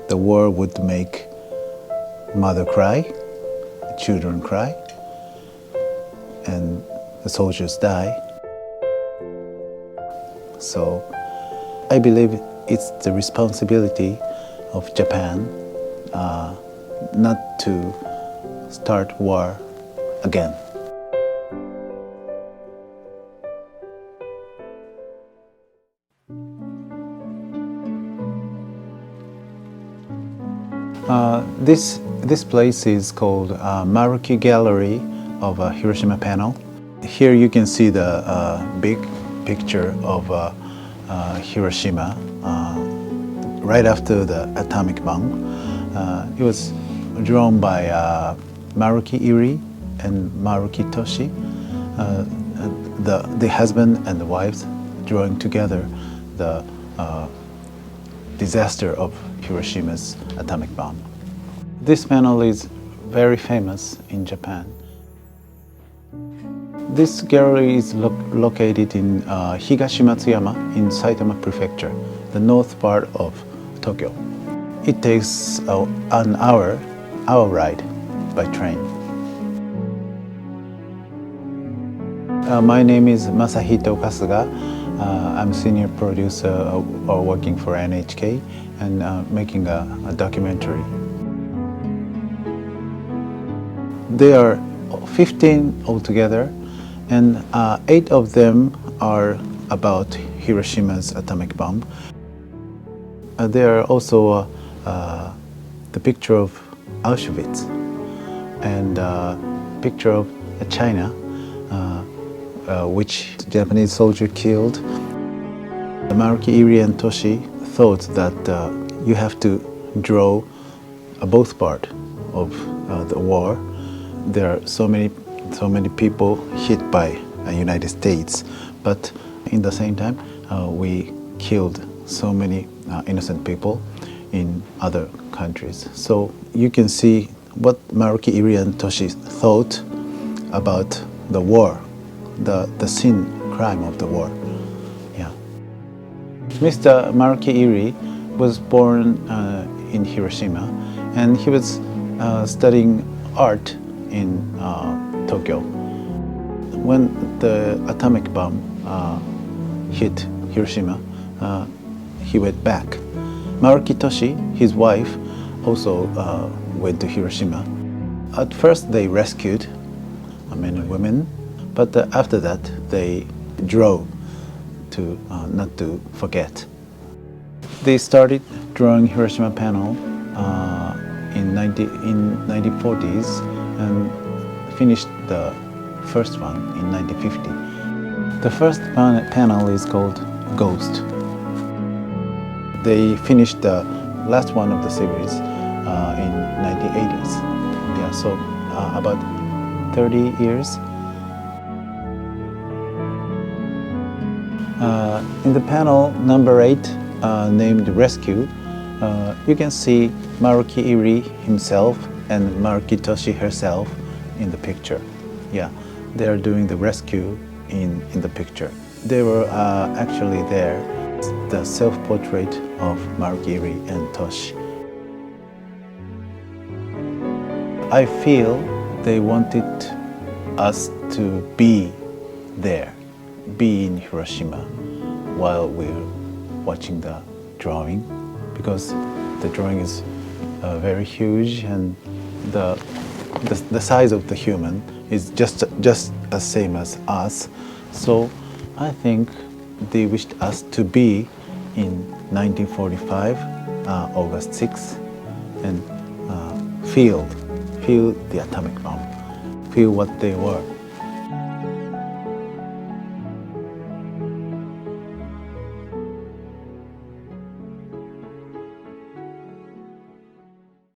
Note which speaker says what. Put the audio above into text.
Speaker 1: the war would make mother cry, children cry, and the soldiers die. So I believe it's the responsibility of Japan not to start war again. This place is called Maruki Gallery of Hiroshima Panel. Here you can see the big picture of Hiroshima right after the atomic bomb. It was drawn by Maruki Iri and Maruki Toshi, the husband and the wife drawing together the disaster of Hiroshima's atomic bomb. This panel is very famous in Japan. This gallery is located in Higashimatsuyama in Saitama Prefecture, the north part of Tokyo. It takes an hour ride by train. My name is Masahito Kasuga. I'm senior producer working for NHK and making a documentary. There are 15 altogether, and 8 of them are about Hiroshima's atomic bomb. There are also the picture of Auschwitz and picture of China, which the Japanese soldier killed. Maruki Iri and Toshi thought that you have to draw both parts of the war. There are so many people hit by the United States, but in the same time, we killed so many innocent people in other countries. So you can see what Maruki Iri and Toshi thought about the war, the sin, crime of the war. Yeah. Mr. Maruki Iri was born in Hiroshima, and he was studying art in Tokyo. When the atomic bomb hit Hiroshima, he went back. Maruki Toshi, his wife, also went to Hiroshima. At first they rescued men and women, but after that they drove to not to forget. They started drawing Hiroshima panel in 1940s and finished the first one in 1950. The first panel is called Ghost. They finished the last one of the series in 1980s. Yeah, so about 30 years. In the panel number 8, named Rescue, you can see Maruki Iri himself and Maruki Toshi herself in the picture. Yeah, they are doing the rescue in the picture. They were actually there, the self-portrait of Maruki Iri and Toshi. I feel they wanted us to be there, be in Hiroshima while we're watching the drawing, because the drawing is very huge and the size of the human is just the same as us. So I think they wished us to be in 1945, August 6th, and feel the atomic bomb, feel what they were.